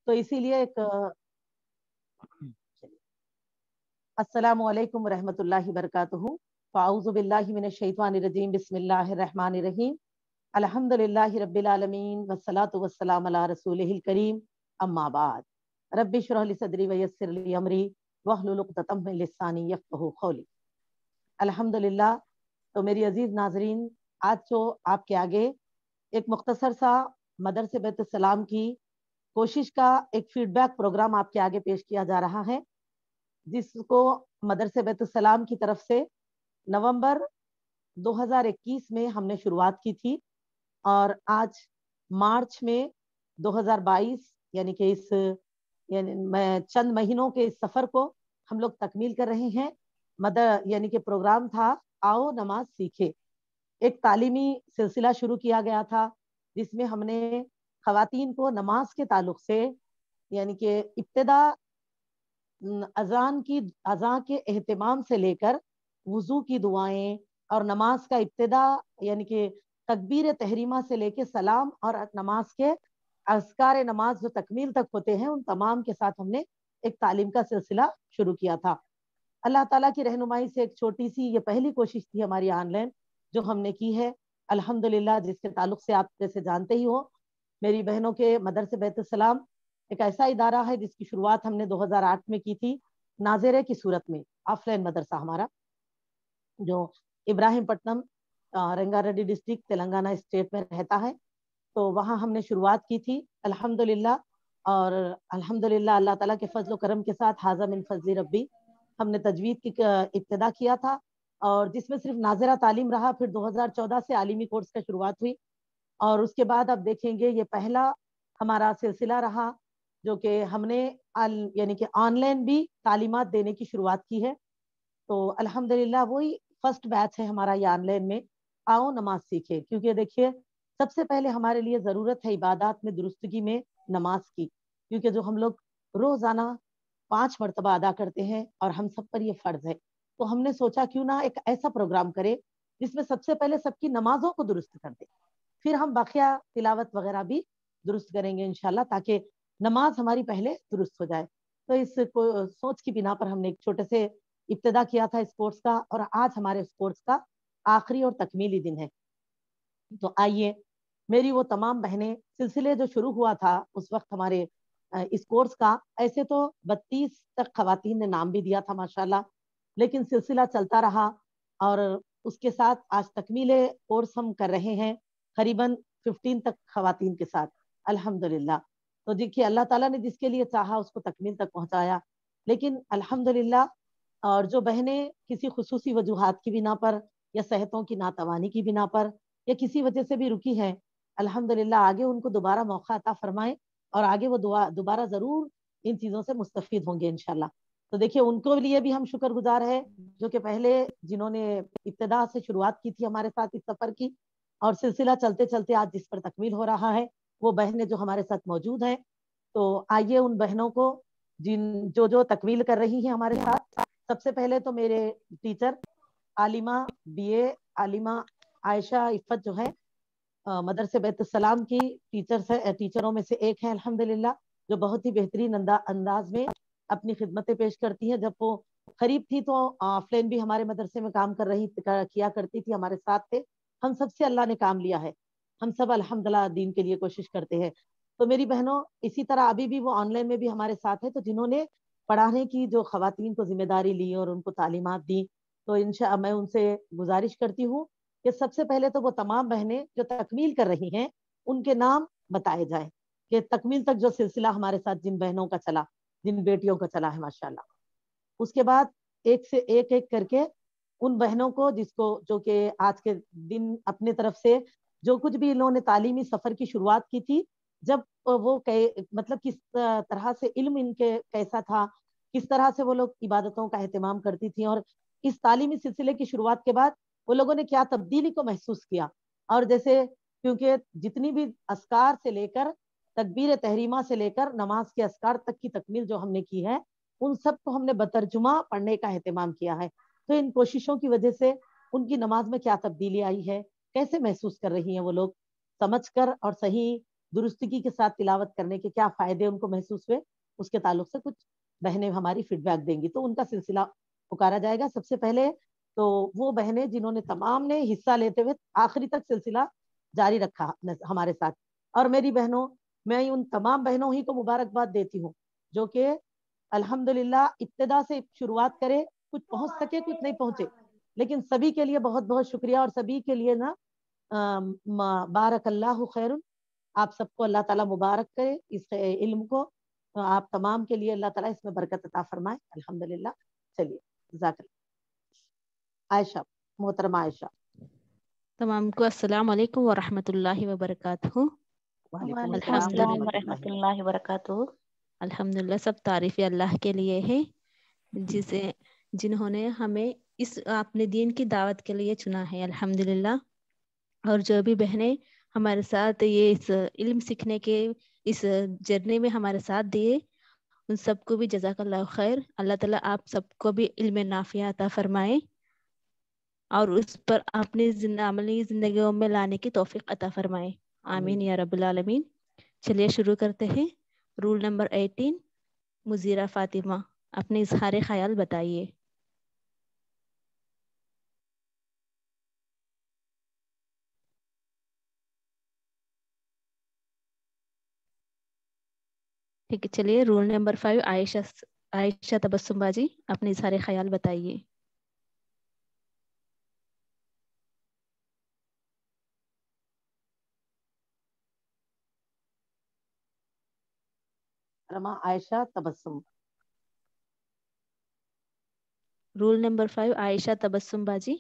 तो इसीलिए एक अस्सलामु अलैकुम रहमतुल्लाहि बरकातुहू। फ़ाऊज़ु बिल्लाहि मिनश शैतानिर रजीम, बिस्मिल्लाहिर रहमानिर रहीम, अल्हम्दुलिल्लाहि रब्बिल आलमीन, वस्सलातु वस्सलामु अला रसूलिहिल करीम, अम्मा बाद। रब्बि इश्रह ली सदरी व यस्सिर ली अमरी वहलुल उक़दतम मिन लिसानी यफ़क़हू क़ौली। अल्हम्दुलिल्लाह। तो मेरी अजीज नाजरीन, आज जो आपके आगे एक मुख्तसर सा मदरसे बैतुस सलाम की कोशिश का एक फीडबैक प्रोग्राम आपके आगे पेश किया जा रहा है, जिसको मदरसे बैतुस सलाम की तरफ से नवंबर 2021 में हमने शुरुआत की थी और आज मार्च में 2022 यानी कि इस चंद महीनों के इस सफर को हम लोग तकमील कर रहे हैं। यानी कि प्रोग्राम था आओ नमाज सीखे। एक तालीमी सिलसिला शुरू किया गया था जिसमें हमने खवातीन को नमाज के ताल्लुक से यानी कि इब्तिदा अज़ान के एहतमाम से लेकर वुजू की दुआएं और नमाज का इब्तिदा यानी कि तकबीर तहरीमा से लेकर सलाम और नमाज के अस्कार नमाज जो तकमील तक होते हैं, उन तमाम के साथ हमने एक तालीम का सिलसिला शुरू किया था। अल्लाह ताला की रहनुमाई से एक छोटी सी ये पहली कोशिश थी हमारी ऑनलाइन जो हमने की है, अल्हम्दुलिल्लाह, जिसके ताल्लुक से आप जैसे जानते ही हो, मेरी बहनों के मदरसे बैतुस सलाम एक ऐसा इदारा है जिसकी शुरुआत हमने 2008 में की थी नाज़िरे की सूरत में। ऑफलाइन मदरसा हमारा जो इब्राहिमपट्टनम रंगारेड्डी डिस्ट्रिक्ट तेलंगाना स्टेट में रहता है, तो वहाँ हमने शुरुआत की थी अल्हम्दुलिल्लाह। और अल्हम्दुलिल्लाह अल्लाह ताला के फजल करम के साथ हाज़ा मिन फज़ली रब्बी हमने तजवीद की इब्तिदा किया था और जिसमें सिर्फ नाज़िरा तालीम रहा। फिर 2014 से आलिमी कोर्स का शुरुआत हुई और उसके बाद अब देखेंगे ये पहला हमारा सिलसिला रहा जो कि हमने यानी कि ऑनलाइन भी तालीमात देने की शुरुआत की है। तो अल्हम्दुलिल्लाह वही फर्स्ट बैच है हमारा ये ऑनलाइन में आओ नमाज सीखे, क्योंकि देखिए सबसे पहले हमारे लिए ज़रूरत है इबादत में दुरुस्तगी में नमाज की, क्योंकि जो हम लोग रोज़ाना 5 मरतबा अदा करते हैं और हम सब पर ये फ़र्ज है। तो हमने सोचा क्यों ना एक ऐसा प्रोग्राम करें जिसमें सबसे पहले सबकी नमाजों को दुरुस्त कर दे, फिर हम बाकिया तिलावत वगैरह भी दुरुस्त करेंगे इंशाल्लाह, ताकि नमाज हमारी पहले दुरुस्त हो जाए। तो इस सोच की बिना पर हमने एक छोटे से इब्तिदा किया था इस कोर्स का और आज हमारे इस कोर्स का आखिरी और तकमीली दिन है। तो आइए, मेरी वो तमाम बहनें, सिलसिले जो शुरू हुआ था उस वक्त हमारे इस कोर्स का, ऐसे तो 32 तक खवातीन ने नाम भी दिया था माशाल्लाह, लेकिन सिलसिला चलता रहा और उसके साथ आज तकमीले कोर्स हम कर रहे हैं करीबन 15 तक खवातीन के साथ अल्हम्दुलिल्लाह। तो देखिए अल्लाह ताला ने जिसके लिए चाहा उसको तकमील तक पहुंचाया। लेकिन अल्हम्दुलिल्लाह, और जो बहनें किसी खुसूसी वजूहात की बिना पर या सेहतों की नातवानी की बिना पर या किसी वजह से भी रुकी हैं, अल्हम्दुलिल्लाह आगे उनको दोबारा मौका अता फरमाए और आगे वो दोबारा जरूर इन चीज़ों से मुस्तफीद होंगे इंशाल्लाह। तो देखिए उनको लिए भी हम शुक्रगुजार है जो कि पहले जिन्होंने इब्तिदा से शुरुआत की थी हमारे साथ इस सफ़र की और सिलसिला चलते चलते आज जिस पर तकमील हो रहा है, वो बहनें जो हमारे साथ मौजूद हैं। तो आइए उन बहनों को जो तकमील कर रही हैं हमारे साथ, सबसे पहले तो मेरे टीचर आलिमा बीए आलिमा आयशा इफ़त जो है मदरसे बैतुस सलाम की टीचरों में से एक है अल्हम्दुलिल्लाह, जो बहुत ही बेहतरीन अंदाज में अपनी खिदमतें पेश करती हैं। जब वो करीब थी तो ऑफलाइन भी हमारे मदरसे में काम किया करती थी, हमारे साथ थे। हम सब से अल्लाह ने काम लिया है, हम सब अल्हम्दुलिल्लाह दीन के लिए कोशिश करते हैं। तो मेरी बहनों, इसी तरह अभी भी वो ऑनलाइन में भी हमारे साथ है, तो जिन्होंने पढ़ाने की जो खवातीन को जिम्मेदारी ली और उनको तालीमात दी, तो मैं उनसे गुजारिश करती हूँ कि सबसे पहले तो वो तमाम बहनें जो तकमील कर रही हैं उनके नाम बताए जाएं कि तकमील तक जो सिलसिला हमारे साथ जिन बहनों का चला, जिन बेटियों का चला है माशाल्लाह। उसके बाद एक से एक करके उन बहनों को जो कि आज के दिन अपने तरफ से जो कुछ भी इन्होंने तालीमी सफर की शुरुआत की थी, जब वो मतलब किस तरह से इल्म इनके कैसा था, किस तरह से वो लोग इबादतों का एहतमाम करती थी और इस तालीमी सिलसिले की शुरुआत के बाद वो लोगों ने क्या तब्दीली को महसूस किया। और जैसे क्योंकि जितनी भी अस्कार से लेकर तकबीर तहरीमा से लेकर नमाज के अस्कार तक की तकमील जो हमने की है, उन सब को हमने बतर्जुमा पढ़ने का एहतमाम किया है। तो इन कोशिशों की वजह से उनकी नमाज में क्या तब्दीली आई है, कैसे महसूस कर रही हैं वो लोग, समझकर और सही درستگی کے ساتھ تلاوت کرنے کے کیا فائدے ان کو محسوس ہوئے، اس کے تعلق سے کچھ بہنیں ہماری فیڈ بیک دیں گی، تو ان کا سلسلہ پکارا جائے گا. سب سے پہلے تو وہ بہنیں جنہوں نے تمام نے حصہ لیتے ہوئے آخری تک سلسلہ جاری رکھا ہمارے ساتھ. اور میری بہنوں، میں ان تمام بہنوں ہی کو مبارکباد دیتی ہوں جو کہ الحمدللہ ابتدا سے شروعات کرے، کچھ پہنچ سکے کچھ نہیں پہنچے، لیکن سبھی کے لیے بہت بہت شکریہ. اور سبھی کے لیے نا بارک اللہ خیر، آپ سب کو اللہ تعالیٰ مبارک کرے اس علم کو، آپ تمام کے لیے اللہ تعالیٰ اس میں برکت عطا فرمائے. الحمدللہ. چلیے جزاک اللہ. عائشہ، محترمہ عائشہ. تمام کو السلام علیکم ورحمۃ اللہ وبرکاتہ. وعلیکم السلام ورحمۃ اللہ وبرکاتہ. الحمدللہ، سب تعریف اللہ کے لیے ہے جنہوں نے ہمیں اس اپنے دین کی دعوت کے لیے چنا ہے. الحمدللہ. اور جو بھی بہنیں ہمارے ساتھ یہ اس علم سیکھنے کے اس جرنی میں ہمارے ساتھ دیے، ان سب کو بھی جزاک اللہ خیر. اللہ تعالیٰ آپ سب کو بھی علم نافع عطا فرمائے اور اس پر اپنی عملی زندگیوں میں لانے کی توفیق عطا فرمائے. آمین یا رب العالمین. چلیے شروع کرتے ہیں. Roll number 18. مزیرہ فاطمہ، اپنے اظہار خیال بتائیے. ٹھیک ہے، چلیے. Roll number 5. عائشہ تبسم باجی، اپنے اظہار خیال بتائیے. عائشہ تبسم. Roll number 5. عائشہ تبسم باجی.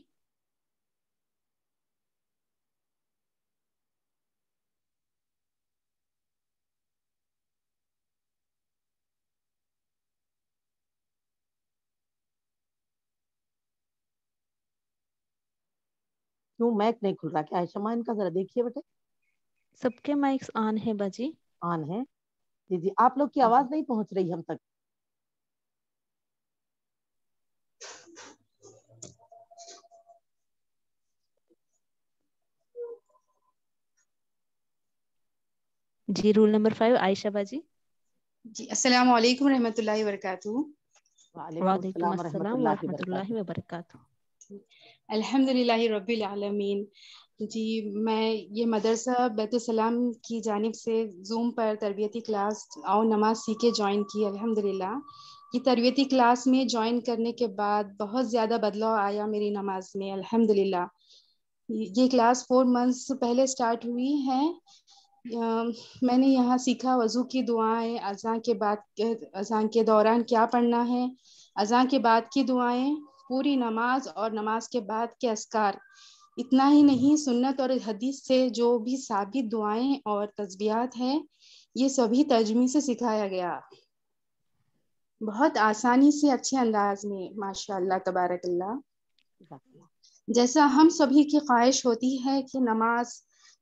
کیوں مائک نہیں کھل رہا کیا عائشہ ماں؟ ان کا ذرا دیکھیے بیٹے. سب کے مائکس آن ہے باجی. آن ہے. جی جی، آپ لوگ کی آواز نہیں پہنچ رہی ہم تک. جی، رول نمبر 5. عائشہ باجی. جی، السلام علیکم رحمۃ اللہ وبرکاتہ. وعلیکم ورحمۃ السلام اللہ ورحمۃ اللہ وبرکاتہ. وبرکاتہ. الحمدللہ رب العالمین. جی، میں یہ مدرسہ بیت السلام کی جانب سے زوم پر تربیتی کلاس اور نماز سیکھے جوائن کی. الحمدللہ یہ تربیتی کلاس میں جوائن کرنے کے بعد بہت زیادہ بدلاؤ آیا میری نماز میں. الحمدللہ یہ کلاس 4 months پہلے سٹارٹ ہوئی ہے. میں نے یہاں سیکھا وضو کی دعائیں، اذان کے دوران کیا پڑھنا ہے، اذان کے بعد کی دعائیں، پوری نماز اور نماز کے بعد کے اذکار. اتنا ہی نہیں، سنت اور حدیث سے جو بھی ثابت دعائیں اور تسبیحات ہیں یہ سبھی ترجمے سے سکھایا گیا، بہت آسانی سے، اچھے انداز میں. ماشاء اللہ تبارک اللہ. جیسا ہم سبھی کی خواہش ہوتی ہے کہ نماز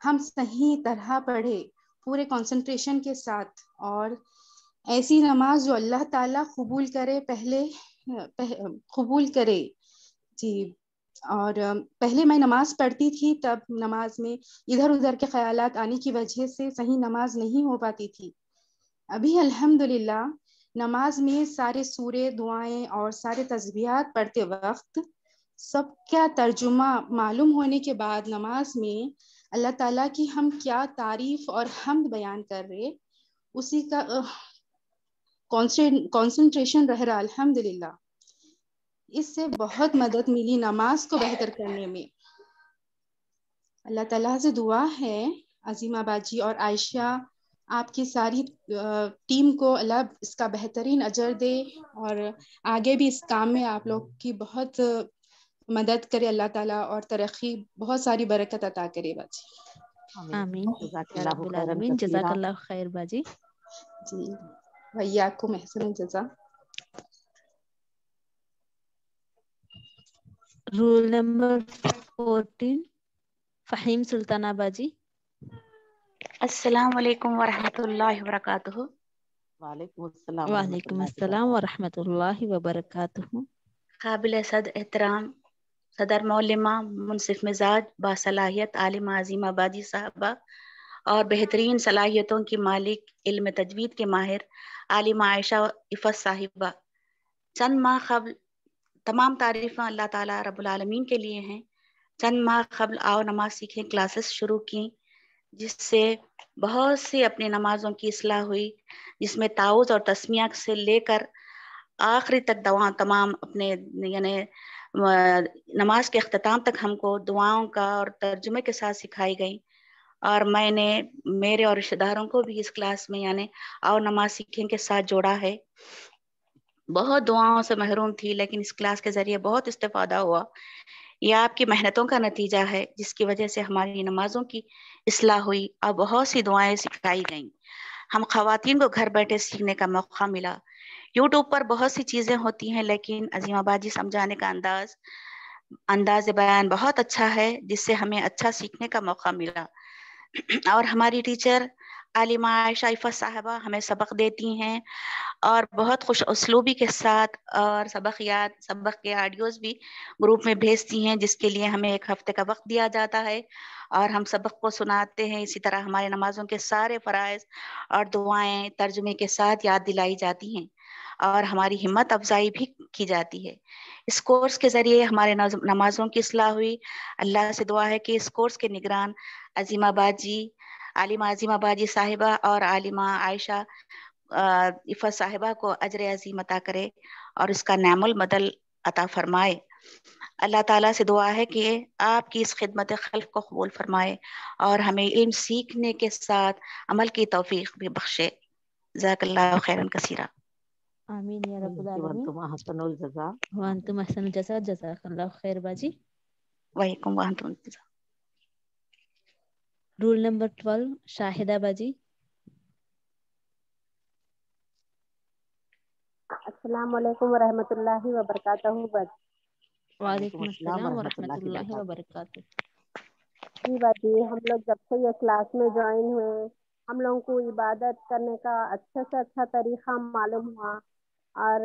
ہم صحیح طرح پڑھے، پورے کنسنٹریشن کے ساتھ، اور ایسی نماز جو اللہ تعالیٰ قبول کرے. جی، اور پہلے میں نماز پڑھتی تھی، تب نماز میں ادھر ادھر کے خیالات آنے کی وجہ سے صحیح نماز نہیں ہو پاتی تھی. ابھی الحمدللہ نماز میں سارے سورے، دعائیں اور سارے تسبیحات پڑھتے وقت سب کا ترجمہ معلوم ہونے کے بعد نماز میں اللہ تعالیٰ کی ہم کیا تعریف اور حمد بیان کر رہے، اسی کا کنسنٹریشن رہ رہا. الحمدللہ اس سے بہت مدد ملی نماز کو بہتر کرنے میں. اللہ تعالیٰ سے دعا ہے عظیمہ باجی اور عائشہ، آپ کی ساری ٹیم کو اللہ اس کا بہترین اجر دے اور آگے بھی اس کام میں آپ لوگ کی بہت مدد کرے اللہ تعالیٰ، اور ترقی، بہت ساری برکت عطا کرے باجی. آمین جزاک یا رب اللہ خیرا العالمین. جزاک کثیرا. اللہ خیر باجی. جی، وإياكم احسن الجزاء. Roll number 14. فہیم سلطانہ باجی. السلام علیکم ورحمۃ اللہ وبرکاتہ. وعلیکم السلام ورحمۃ وعلیکم اللہ السلام وبرکاتہ. ورحمۃ اللہ وبرکاتہ. قابل صد احترام صدر معلمہ، منصف مزاج، باصلاحیت عالم عظیم آبادی صاحبہ اور بہترین صلاحیتوں کی مالک، علم تجوید کے ماہر عالمہ عائشہ عفت صاحبہ. چند ماہ قبل، تمام تعریفیں اللہ تعالیٰ رب العالمین کے لیے ہیں، چند ماہ قبل آؤ نماز سیکھیں کلاسز شروع کی، جس سے بہت سی اپنی نمازوں کی اصلاح ہوئی، جس میں تعوذ اور تسمیہ سے لے کر آخری تک تمام اپنے یعنی نماز کے اختتام تک ہم کو دعاؤں کا اور ترجمے کے ساتھ سکھائی گئی. اور میں نے میرے اور رشتہ داروں کو بھی اس کلاس میں یعنی آؤ نماز سیکھیں کے ساتھ جوڑا ہے. بہت دعاؤں سے محروم تھی، لیکن اس کلاس کے ذریعے بہت استفادہ ہوا. یہ آپ کی محنتوں کا نتیجہ ہے، جس کی وجہ سے ہماری نمازوں کی اصلاح ہوئی اور بہت سی دعائیں سکھائی گئیں. ہم خواتین کو گھر بیٹھے سیکھنے کا موقع ملا. یوٹیوب پر بہت سی چیزیں ہوتی ہیں، لیکن عظیمہ باجی سمجھانے کا انداز بیان بہت اچھا ہے، جس سے ہمیں اچھا سیکھنے کا موقع ملا. اور ہماری ٹیچر عالمہ عائشہ عفت صاحبہ ہمیں سبق دیتی ہیں اور بہت خوش اسلوبی کے ساتھ، اور سبق کے آڈیوز بھی گروپ میں بھیجتی ہیں، جس کے لیے ہمیں 1 ہفتے کا وقت دیا جاتا ہے اور ہم سبق کو سناتے ہیں. اسی طرح ہمارے نمازوں کے سارے فرائض اور دعائیں ترجمے کے ساتھ یاد دلائی جاتی ہیں اور ہماری ہمت افزائی بھی کی جاتی ہے. اس کورس کے ذریعے ہمارے نمازوں کی اصلاح ہوئی. اللہ سے دعا ہے کہ اس کورس کے نگران عالمہ عظیمہ باجی صاحبہ اور عالمہ عائشہ عفت صاحبہ کو اجر عظیم عطا کرے اور اس کا نعم المدل عطا فرمائے. اللہ تعالیٰ سے دعا ہے کہ آپ کی اس خدمت خلق کو قبول فرمائے اور ہمیں علم سیکھنے کے ساتھ عمل کی توفیق بھی بخشے. جزاک اللہ خیرا کثیرا. آمین یا رب العالمین. وانتم احسن الجزاء. وانتم احسن الجزاء. جزاک اللہ خیر باجی. وعلیکم وانتم الجزاء. رول نمبر 12 شاہدہ باجی. السلام علیکم ورحمۃ اللہ وبرکاتہ. وعلیکم السلام ورحمۃ اللہ وبرکاتہ. جی باجی، ہم لوگ جب سے یہ کلاس میں جوائن ہوئے، ہم لوگوں کو عبادت کرنے کا اچھا سے اچھا طریقہ معلوم ہوا، اور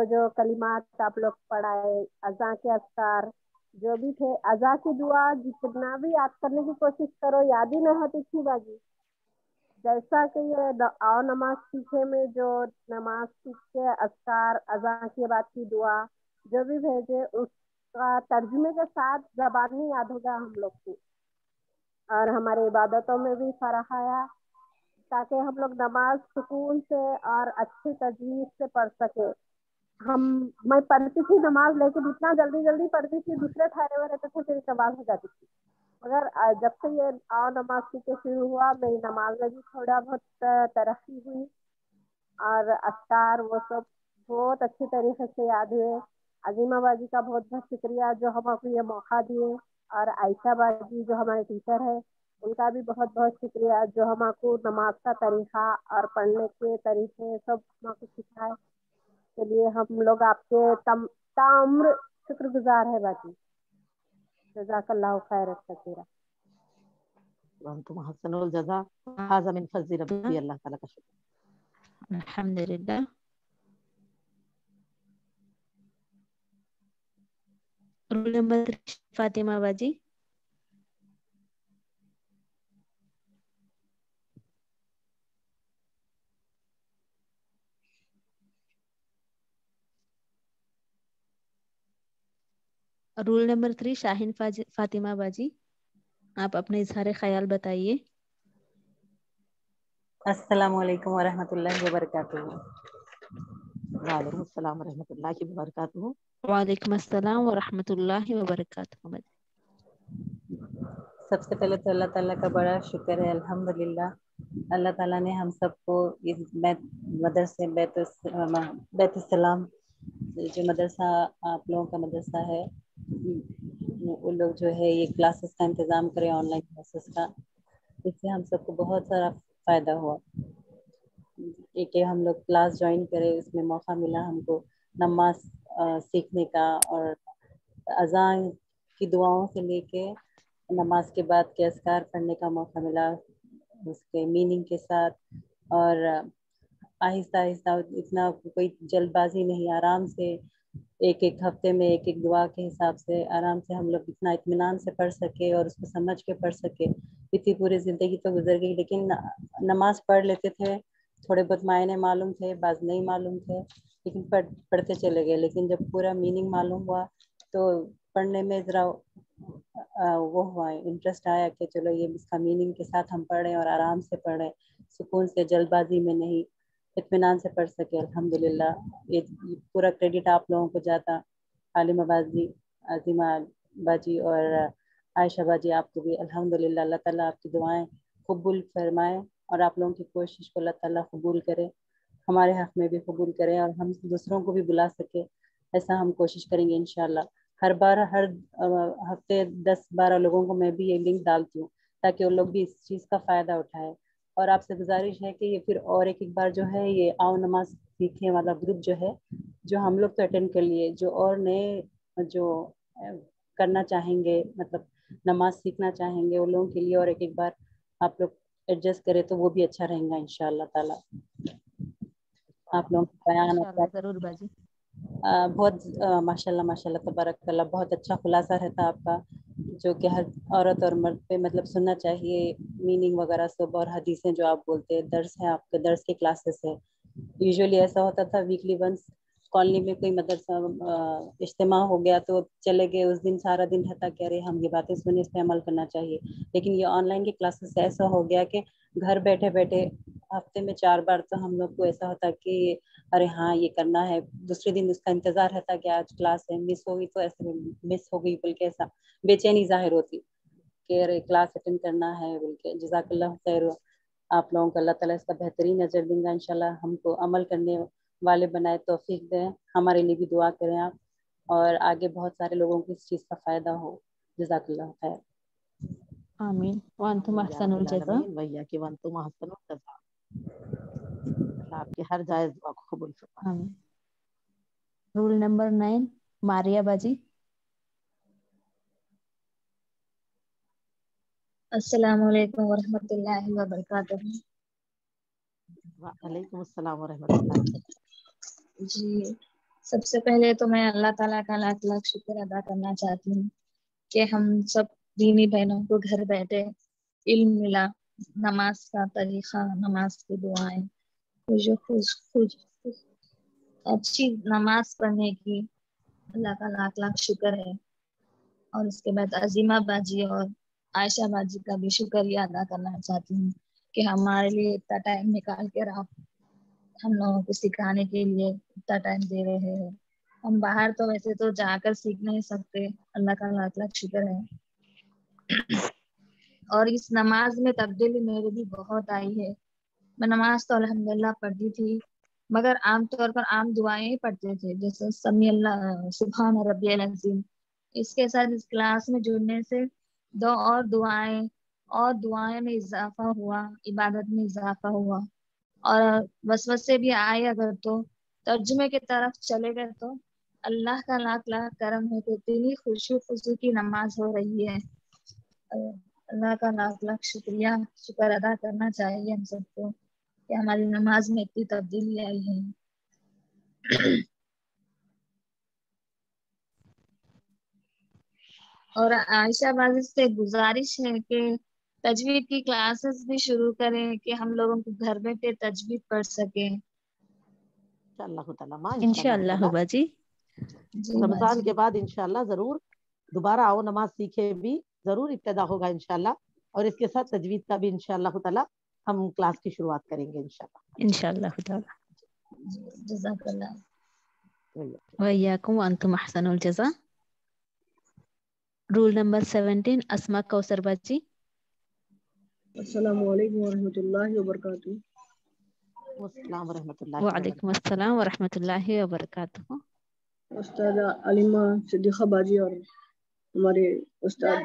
جو کلمات آپ لوگ پڑھائے، اذان کے اذکار جو بھی تھے، اذان کی دعا جتنا بھی یاد کرنے کی کوشش کرو یاد ہی نہ ہوتی تھی باجی. جیسا کہ یہ آؤ نماز سیکھے میں جو نماز سیکھ کے اذکار، اذان کے بعد کی دعا جو بھی بھیجے، اس کا ترجمے کے ساتھ زبان میں یاد ہوگا ہم لوگ کو، اور ہمارے عبادتوں میں بھی فرق آیا، تاکہ ہم لوگ نماز سکون سے اور اچھی تجویز سے پڑھ سکے. میں پڑھتی تھی نماز، لیکن اتنا جلدی پڑھتی تھی، دوسرے ٹھہرے ہوئے رہتے تھے، پھر نماز ہو جاتی تھی. مگر جب سے یہ آؤ نماز سیکھے شروع ہوا، میری نماز میں بھی تھوڑا بہت ترقی ہوئی، اور اذکار وہ سب بہت اچھی طریقے سے یاد ہوئے. عظیمہ باجی کا بہت بہت شکریہ جو ہم کو یہ موقع دیے، اور عائشہ باجی جو ہمارے ٹیچر ہے، ان کا بھی بہت بہت شکریہ جو ہم کو نماز کا طریقہ اور پڑھنے کے طریقے سب ہم کو سکھائے. کے لیے ہم لوگ آپ کے تامر شکر گزار ہے باجی. جزاک اللہ خیر کثیرا. وانتم احسن الجزاء. هذا من فضل ربی. اللہ تعالیٰ کا شکر. الحمدللہ. رول نمبر 3 فاطمہ باجی. رول نمبر 3 شاہین فاطمہ باجی. آپ اپنے اظہار خیال بتائیے. السلام علیکم ورحمۃ اللہ وبرکاتہ. وعلیکم السلام ورحمۃ اللہ وبرکاتہ. وعلیکم السلام ورحمۃ اللہ وبرکاتہ. سب سے پہلے تو اللہ تعالیٰ کا بڑا شکر ہے، الحمدللہ. اللہ تعالیٰ نے ہم سب کو اس مدرسے بیت السلام جو مدرسہ آپ لوگوں کا مدرسہ ہے، وہ لوگ جو ہے یہ کلاسز کا انتظام کرے، آن لائن کلاسز کا. اس سے ہم سب کو بہت سارا فائدہ ہوا کہ ہم لوگ کلاس جوائن کرے، اس میں موقع ملا ہم کو نماز سیکھنے کا، اور اذان کی دعاؤں سے لے کے نماز کے بعد کے اذکار پڑھنے کا موقع ملا، اس کے میننگ کے ساتھ. اور آہستہ آہستہ، اتنا کوئی جلد بازی نہیں، آرام سے ایک ہفتے میں ایک دعا کے حساب سے آرام سے ہم لوگ اتنا اطمینان سے پڑھ سکے اور اس کو سمجھ کے پڑھ سکے. इतनी पूरी ज़िंदगी तो गुजर गई, लेकिन नमाज पढ़ लेते थे, थोड़े बहुत मायने मालूम थे, बाज़ नहीं मालूम थे, लेकिन पढ़ते चले गए। लेकिन जब पूरा मीनिंग मालूम हुआ तो पढ़ने में ज़रा वो हुआ, इंटरेस्ट आया कि चलो ये इसका मीनिंग के साथ हम पढ़ें और आराम से पढ़ें, सुकून से, जल्दबाजी में नहीं, इत्मीनान से पढ़ सके। अल्हम्दुलिल्लाह ये पूरा क्रेडिट आप लोगों को जाता, आलिमा बाजी, आजिमा बाजी और आयशा बाजी, आपको भी अल्हम्दुलिल्लाह। अल्लाह ताला आपकी दुआएं कबूल फरमाए और आप लोगों की कोशिश को अल्लाह ताला कबूल करे, हमारे हक़ में भी कबूल करें और हम दूसरों को भी बुला सके, ऐसा हम कोशिश करेंगे इंशाल्लाह। हर बार हर हफ्ते 10-12 लोगों को मैं भी ये लिंक डालती हूँ ताकि वो लोग भी इस चीज़ का फ़ायदा उठाएं। और आपसे गुजारिश है कि ये फिर और एक बार जो है ये आओ नमाज सीखने वाला ग्रुप जो है, जो हम लोग तो अटेंड कर लिए, जो और नए जो करना चाहेंगे, मतलब नमाज सीखना चाहेंगे, उन लोगों के लिए और एक बार आप लोग एडजस्ट करें तो वो भी अच्छा रहेगा इंशाअल्लाह ताला। आप लोगों का बयान इंशाअल्लाह जरूर बाजी। बहुत माशाल्लाह माशाल्लाह तबारकल्लाह, बहुत अच्छा खुलासा रहता आपका, जो कि हर औरत और मर्द पे मतलब सुनना चाहिए, मीनिंग वगैरह सब, और हदीसें जो आप बोलते हैं, दर्स है आपके, दर्स के क्लासेस है। यूजुअली ऐसा होता था वीकली वंस कॉलोनी में कोई मदरसा इज्तिमा हो गया तो चले गए, उस दिन सारा दिन रहता कि अरे हम ये बातें सुने, इस पे अमल करना चाहिए। लेकिन ये ऑनलाइन के क्लासेस ऐसा हो गया कि घर बैठे बैठे हफ्ते में 4 बार तो हम लोग को ऐसा होता कि अरे हाँ ये करना है, दूसरे दिन उसका इंतजार रहता कि आज क्लास है, मिस होगी तो ऐसे मिस हो गई बोल के ऐसा बेचैनी जाहिर होती कि अरे क्लास अटेंड करना है बोल के। जज़ाकल्लाह खैर, आप लोगों को अल्लाह ताला इसका बेहतरीन अजर देंगे इंशाल्लाह, हमको अमल करने वाले बनाए, तौफीक दें, हमारे लिए भी दुआ करें आप, और आगे बहुत सारे लोगों को इस चीज़ का फ़ायदा हो। जज़ाकल्लाह खैर। आमीन व अंतुम अहसनुल जज़ा। भैया कि वंतुम अहसनुल जज़ा। अल्लाह आपकी हर जायज़ दुआ को कबूल फरमाए। आमीन। रूल नंबर 9 मारिया बाजी। अस्सलामु अलैकुम वरहमतुल्लाहि वबरकातुहू। वालेकुम अस्सलाम वरहमतुल्लाह। जी, सबसे पहले तो मैं अल्लाह ताला का लाख लाख शुक्र अदा करना चाहती हूँ कि हम सब दीनी बहनों को घर बैठे इल्म मिला, नमाज का तरीका, नमाज की दुआएं, अच्छी नमाज पढ़ने की अल्लाह का लाख लाख शुक्र है। और उसके बाद अजीमा बाजी और आयशा बाजी का भी शुक्रिया अदा करना चाहती हूँ कि हमारे लिए इतना टाइम निकाल कर आप हम लोगों को सिखाने के लिए इतना टाइम दे रहे हैं। हम बाहर तो वैसे तो जाकर सीख नहीं सकते, अल्लाह का लाख लाख शुक्र है। और इस नमाज में तब्दीली मेरे भी बहुत आई है। मैं नमाज तो अल्हम्दुलिल्लाह पढ़ती थी, मगर आमतौर पर आम दुआएं ही पढ़ते थे, जैसे समी अल्लाह सुभान रब्बियल अज़ीम। इसके साथ इस क्लास में जुड़ने से दो और दुआएं में इजाफा हुआ, इबादत में इजाफा हुआ, और वसवसे भी आए अगर तो तर्जुमे की तरफ चले गए तो अल्लाह का लाख लाख करम है कि इतनी खुशू की नमाज हो रही है। अल्लाह का लाख लाख शुक्र अदा करना चाहिए हम सबको कि हमारी नमाज में इतनी तब्दीली आई है। और आयशा बाजी से गुजारिश है कि तजवीद की क्लासेस भी शुरू करें कि हम लोगों को घर बैठे तजवीद पढ़ सके। इंशाअल्लाह बाजी। रमजान के बाद इंशाअल्लाह जरूर दोबारा आओ नमाज सीखे भी जरूर इब्तिदा होगा इंशाअल्लाह, और इसके साथ तजवीद का भी इंशाअल्लाह ताला हम क्लास की शुरुआत करेंगे इंशाअल्लाह ताला। जज़ाकल्लाह व इय्याकुम व अंतुम अहसनुल जज़ा। रूल नंबर 17 अस्मा कौसर बाजी। अस्सलामु अलैकुम वरहमतुल्लाहि वबरकातुहू। वालेकुम अस्सलाम वरहमतुल्लाहि वबरकातुहू। उस्ताद अलीमा सिद्दीक़ा बाजी और हमारे उस्ताद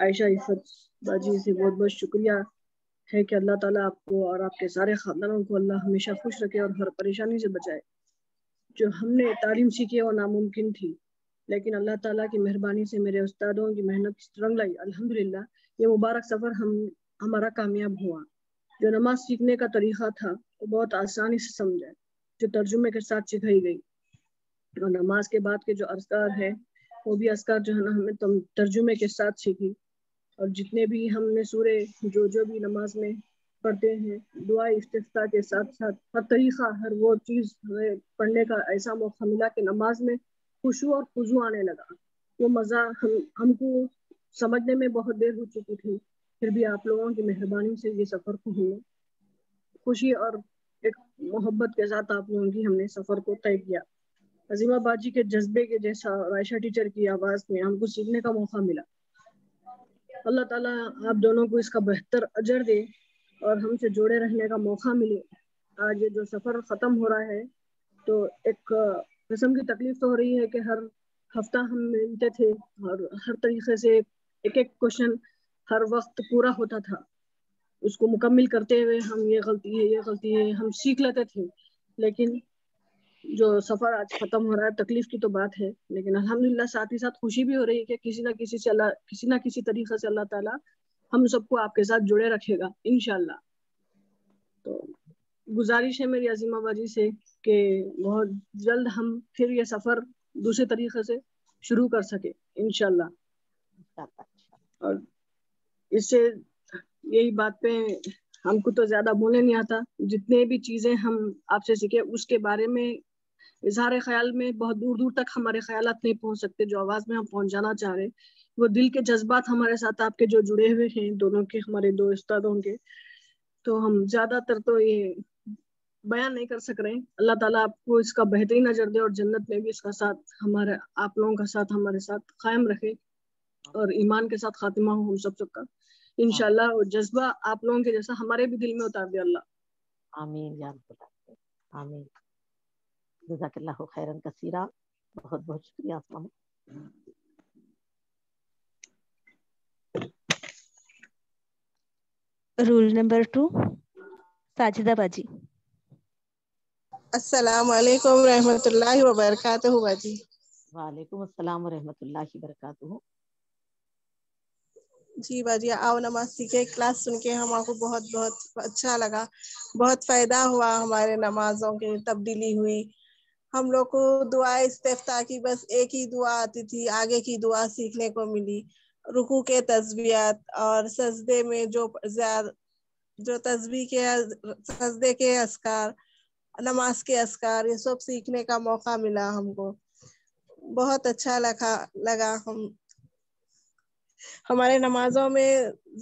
आयशा इफ़त बाजी से बहुत बहुत शुक्रिया है कि अल्लाह ताला आपको और आपके सारे ख़ानदानों को अल्लाह हमेशा खुश रखे और हर परेशानी से बचाए। जो हमने तालीम सीखी है वो नामुमकिन थी, लेकिन अल्लाह ताला की मेहरबानी से मेरे उस्तादों की मेहनत रंग लाई। अल्हम्दुलिल्लाह ये मुबारक सफ़र हमारा कामयाब हुआ। जो नमाज सीखने का तरीक़ा था वो बहुत आसानी से समझा, जो तर्जुमे के साथ सिखाई गई। और नमाज के बाद के जो अस्कार है वो भी अस्कार जो है ना हमें तर्जुमे के साथ सीखी। اور جتنے بھی ہم نے سورے جو بھی نماز میں پڑھتے ہیں، دعا استفتاح کے ساتھ ساتھ ہر طریقہ، ہر وہ چیز ہمیں پڑھنے کا ایسا موقع ملا کہ نماز میں خشوع اور خضوع آنے لگا. وہ مزہ ہم کو سمجھنے میں بہت دیر ہو چکی تھی، پھر بھی آپ لوگوں کی مہربانی سے یہ سفر کو ہم نے خوشی اور ایک محبت کے ساتھ آپ لوگوں کی ہم نے سفر کو طے کیا. عظیمہ باجی کے جذبے کے جیسا اور عائشہ ٹیچر کی آواز میں ہم کو سیکھنے کا موقع ملا. اللہ تعالیٰ آپ دونوں کو اس کا بہتر اجر دے اور ہم سے جوڑے رہنے کا موقع ملے. آج یہ جو سفر ختم ہو رہا ہے تو ایک قسم کی تکلیف تو ہو رہی ہے کہ ہر ہفتہ ہم ملتے تھے اور ہر طریقے سے ایک کوشچن ہر وقت پورا ہوتا تھا. اس کو مکمل کرتے ہوئے ہم یہ غلطی ہے ہم سیکھ لیتے تھے. لیکن جو سفر آج ختم ہو رہا ہے تکلیف کی تو بات ہے، لیکن الحمدللہ ساتھ ہی ساتھ خوشی بھی ہو رہی ہے کہ کسی نہ کسی طریقے سے اللہ تعالیٰ ہم سب کو آپ کے ساتھ جڑے رکھے گا انشاءاللہ. تو گزارش ہے میری عظیمہ باجی سے کہ بہت جلد ہم پھر یہ سفر دوسرے طریقے سے شروع کر سکے انشاءاللہ. اور اس سے یہی بات پہ ہم کو تو زیادہ بولنے نہیں آتا، جتنے بھی چیزیں ہم آپ سے سیکھے اس کے بارے میں اظہار خیال میں بہت دور دور تک ہمارے خیالات نہیں پہنچ سکتے. جو آواز میں ہم پہنچانا چاہ رہے وہ دل کے جذبات ہمارے ساتھ آپ کے جو جڑے ہوئے ہیں دونوں کے، ہمارے دو استادوں کے، تو ہم زیادہ تر تو یہ بیان نہیں کر سک رہے ہیں. اللہ تعالیٰ آپ کو اس کا بہترین اجر دے اور جنت میں بھی اس کا ساتھ ہمارے آپ لوگوں کا ساتھ ہمارے ساتھ قائم رکھے اور ایمان کے ساتھ خاتمہ ہو ہم سب کا انشاءاللہ. اور جذبہ آپ لوگوں کے جیسا ہمارے بھی دل میں اتار دے اللہ. آمین یا رب العالمین. آمین. جزاک اللہ خیرن کثیرہ. بہت بہت شکریہ اسما. رول نمبر 2 ساجدہ باجی. السلام علیکم رحمۃ اللہ وبرکاتہ باجی. وعلیکم السلام ورحمۃ اللہ وبرکاتہ. جی باجی آؤ نماز سیکھے کلاس سن کے ہم کو بہت بہت اچھا لگا، بہت فائدہ ہوا، ہمارے نمازوں کی تبدیلی ہوئی. ہم لوگ کو دعا استفتاح کی بس ایک ہی دعا آتی تھی، آگے کی دعا سیکھنے کو ملی. رکوع کے تسبیحات اور سجدے میں جو تسبیح کے سجدے کے اذکار، نماز کے اذکار، یہ سب سیکھنے کا موقع ملا ہم کو. بہت اچھا لگا. ہمارے نمازوں میں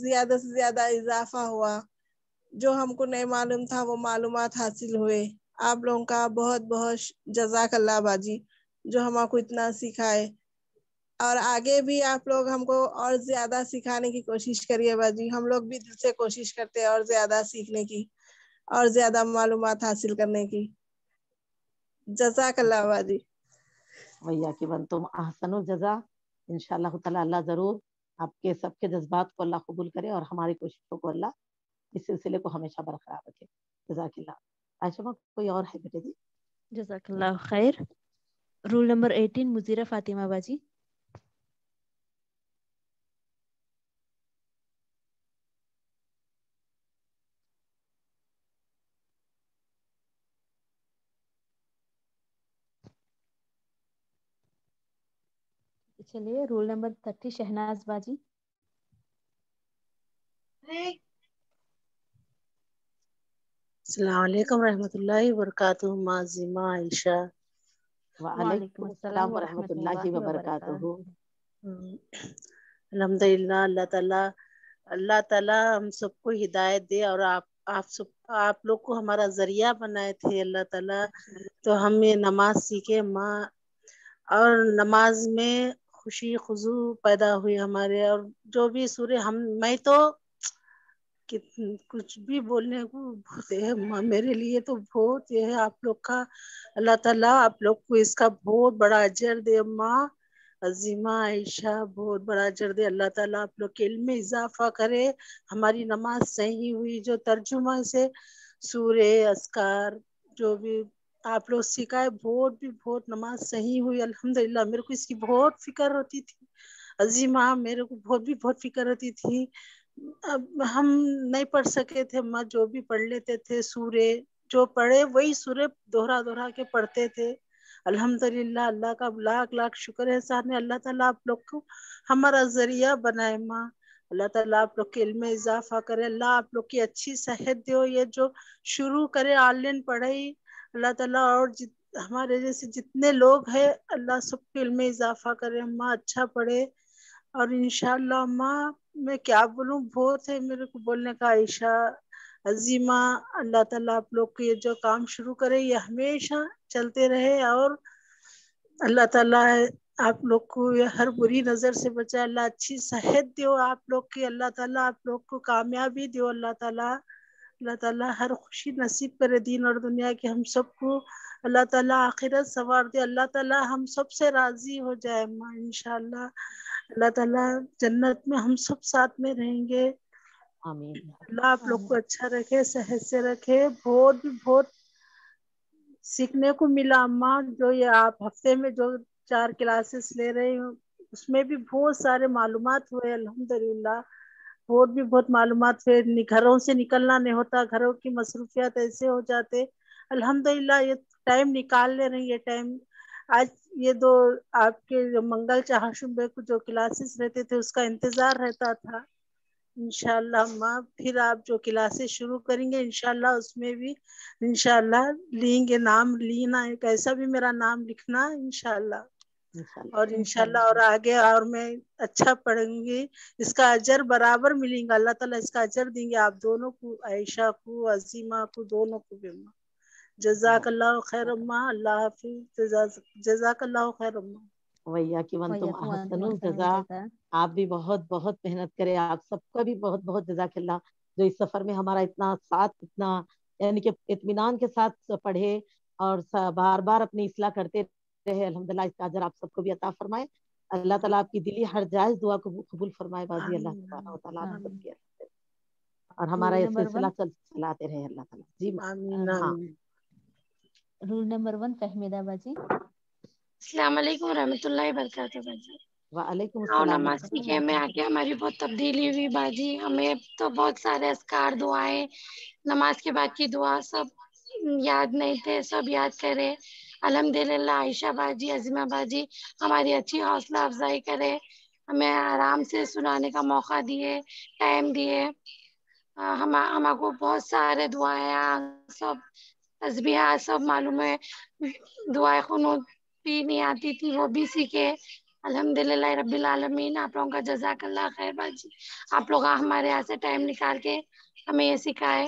زیادہ سے زیادہ اضافہ ہوا، جو ہم کو نہیں معلوم تھا وہ معلومات حاصل ہوئے. آپ لوگوں کا بہت بہت جزاک اللہ باجی جو ہم کو اتنا سکھائے. اور آگے بھی آپ لوگ ہم کو اور زیادہ سکھانے کی کوشش کریے باجی. ہم لوگ بھی دل سے کوشش کرتے ہیں اور زیادہ سیکھنے کی اور زیادہ معلومات حاصل کرنے کی. جزاک اللہ باجی. ویا کہ بن تم احسن الجزا. انشاءاللہ تعالی اللہ ضرور آپ کے سب کے جذبات کو اللہ قبول کرے اور ہماری کوششوں کو اللہ اس سلسلے کو ہمیشہ برقرار رکھے. جزاک اللہ. عائشہ کوئی اور ہے بیٹے جی؟ جزاک اللہ خیر. رول نمبر 18 مزیرہ فاطمہ باجی. چلیے رول نمبر 30 شہناز باجی. السلام علیکم رحمۃ اللہ وبرکاتہ. معظمہ عائشہ. وعلیکم السلام ورحمۃ اللہ وبرکاتہ. الحمدللہ. اللہ تعالیٰ ہم سب کو ہدایت دے اور آپ لوگ کو ہمارا ذریعہ بنائے تھے اللہ تعالیٰ. تو ہم یہ نماز سیکھے ماں، اور نماز میں خوشی خضوع پیدا ہوئی ہمارے. اور جو بھی سورے میں تو کچھ بھی بولنے کو بہت ہے میرے لیے تو بہت یہ ہے آپ لوگ کا. اللہ تعالیٰ آپ لوگ کو اس کا بہت بڑا اجر دے. ماں عظیمہ عائشہ بہت بڑا اجر دے. اللہ تعالیٰ آپ لوگ کے علم میں اضافہ کرے. ہماری نماز صحیح ہوئی، جو ترجمہ سے سورے اذکار جو بھی آپ لوگ سکھائے بہت نماز صحیح ہوئی الحمدللہ. میرے کو اس کی بہت فکر ہوتی تھی عظیمہ، میرے کو بہت فکر ہوتی تھی. اب ہم نہیں پڑھ سکے تھے ماں، جو بھی پڑھ لیتے تھے سورے جو پڑھے وہی سورے دوہرا کے پڑھتے تھے. الحمدللہ. اللہ کا لاکھ لاکھ شکر ہے. سامنے اللہ تعالیٰ آپ لوگ کو ہمارا ذریعہ بنائے ماں. اللہ تعالیٰ آپ لوگ کے علم میں اضافہ کرے. اللہ آپ لوگ کی اچھی صحت دے. یہ جو شروع کرے آن لائن پڑھائی اللہ تعالیٰ اور ہمارے جیسے جتنے لوگ ہیں اللہ سب کے علم میں اضافہ کرے. اماں اچھا پڑھے اور انشاءاللہ اماں میں کیا بولوں بہت ہے میرے کو بولنے کا. عائشہ عظیمہ اللہ تعالیٰ آپ لوگ کو یہ جو کام شروع کرے یہ ہمیشہ چلتے رہے اور اللہ تعالیٰ آپ لوگ کو یہ ہر بری نظر سے بچائے. اللہ اچھی صحت دیو آپ لوگ کی. اللہ تعالیٰ آپ لوگ کو کامیابی دیو. اللہ تعالیٰ ہر خوشی نصیب کرے دین اور دنیا کی ہم سب کو. اللہ تعالیٰ آخرت سنوار دے. اللہ تعالیٰ ہم سب سے راضی ہو جائے ماں انشاءاللہ. اللہ تعالیٰ جنت میں ہم سب ساتھ میں رہیں گے. آمین. اللہ آپ لوگ کو اچھا رکھے صحت سے رکھے. بہت سیکھنے کو ملا اماں. جو یہ آپ ہفتے میں جو 4 کلاسز لے رہے ہو اس میں بھی بہت سارے معلومات ہوئے الحمدللہ. بہت معلومات ہوئے. گھروں سے نکلنا نہیں ہوتا. گھروں کی مصروفیات ایسے ہو جاتے. الحمدللہ یہ ٹائم نکال لے رہے. یہ ٹائم آج یہ 2 آپ کے منگل چہاشم بے کو جو کلاسز رہتے تھے اس کا انتظار رہتا تھا. انشاءاللہ ماں پھر آپ جو کلاسز شروع کریں گے انشاءاللہ اس میں بھی انشاءاللہ لیں گے. نام لینا ہے کیسا بھی میرا نام لکھنا انشاءاللہ. اور انشاءاللہ اور آگے اور میں اچھا پڑھوں گی. اس کا اجر برابر ملیں گا. اللہ تعالیٰ اس کا اجر دیں گے آپ دونوں کو. عائشہ کو عظیمہ کو دونوں کو بھی. جزاک اللہ خیر اماں. اللہ حافظ. جزاک اللہ خیر اماں. ویاکی وانتم احسن الجزا. آپ بھی بہت بہت محنت کرے. آپ سب کا بھی بہت بہت جزاک اللہ جو اس سفر میں ہمارا اتنا ساتھ اتنا یعنی کہ اطمینان کے ساتھ پڑھے اور بار بار اپنی اصلاح کرتے رہے. الحمدللہ اس کا اجر آپ سب کو بھی عطا فرمائے. اللہ تعالیٰ آپ کی دلی ہر جائز دعا کو قبول فرمائے. بازی اللہ سبحانہ وتعالیٰ آپ سب کی اور ہمارا یہ سلسلہ چلاتے رہے اللہ تعالیٰ. جی ہاں. رول نمبر 1 فہمیدہ باجی. السلام علیکم ورحمۃ اللہ وبرکاتہ باجی. وعلیکم اور السلام. نماز سیکھے میں آ کے ہماری بہت تبدیلی ہوئی باجی. ہمیں تو بہت سارے اذکار دعائیں نماز کے بعد کی دعا سب یاد نہیں تھے. سب یاد کرے. الحمدللہ عائشہ باجی عظیمہ باجی ہماری اچھی حوصلہ افزائی کرے. ہمیں آرام سے سنانے کا موقع دیے. ٹائم دیے. ہم کو بہت سارے دعائیں سب تسبیحات سب معلوم ہے. دعائیں قنوت بھی نہیں آتی تھی وہ بھی سیکھے. الحمدللہ رب العالمین. آپ لوگوں کا جزاک اللہ خیر باجی. آپ لوگ ہمارے یہاں سے ٹائم نکال کے ہمیں یہ سکھائے.